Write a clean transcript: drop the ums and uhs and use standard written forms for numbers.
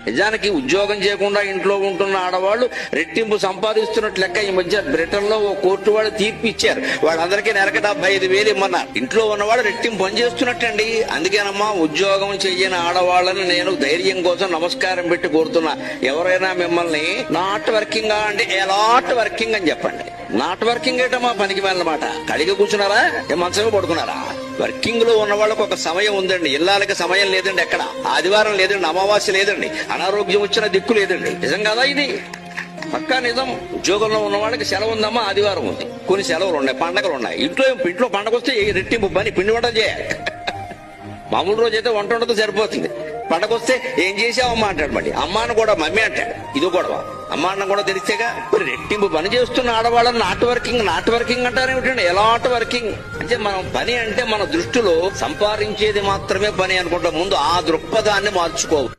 నిజానికి ఉద్యోగం చేయకుండా ఇంట్లో ఉంటున్న ఆడవాళ్ళు రెట్టింపు సంపాదిస్తున్నట్లు లెక్క. ఈ మధ్య బ్రిటన్ లో ఓ కోర్టు వాళ్ళు తీర్పు ఇచ్చారు, వాళ్ళందరికీ నెలకు 75,000 ఇమ్మన్నారు. ఇంట్లో ఉన్నవాడు రెట్టింపు పని చేస్తున్నట్టండి. అందుకేనమ్మా ఉద్యోగం చెయ్యని ఆడవాళ్ళని నేను ధైర్యం కోసం నమస్కారం పెట్టి కోరుతున్నా. ఎవరైనా మిమ్మల్ని నాట్ వర్కింగ్ అంటే ఎలాట్ వర్కింగ్ అని చెప్పండి. నాట్ వర్కింగ్ ఏంటమ్మా పనికి వెళ్ళమాట. కడిగి కూర్చున్నారా, మంచమే పడుకున్నారా? వర్కింగ్ లో ఉన్న వాళ్ళకి ఒక సమయం ఉందండి. ఇళ్ళకి సమయం లేదండి, ఎక్కడ ఆదివారం లేదండి, అమావాస్య లేదండి, అనారోగ్యం వచ్చిన దిక్కు లేదండి. నిజం కదా ఇది? పక్కా నిజం. ఉద్యోగంలో ఉన్న వాళ్ళకి సెలవు ఉందమ్మా, ఆదివారం ఉంది, కొన్ని సెలవులు ఉన్నాయి, పండగలు ఉన్నాయి. ఇంట్లో పండగ వస్తే రెట్టింపు పని, పిండి వంటలు చేయాలి. మామూలు రోజు అయితే వంట ఉండదు, సరిపోతుంది. పండగ వస్తే ఏం చేసావమ్మా అంటాడు. మళ్ళీ అమ్మాను కూడా మమ్మీ అంటాడు. ఇది గొడవ. అమ్మ అన్న కూడా తెలిస్తేగా. రెట్టింపు పని చేస్తున్న ఆడవాళ్ళని నాట్ వర్కింగ్ అంటారేమిటండి? ఎలాట్ వర్కింగ్ అంటే మనం పని అంటే మన దృష్టిలో సంపాదించేది మాత్రమే పని అనుకుంటాం. ముందు ఆ దృక్పథాన్ని మార్చుకోవాలి.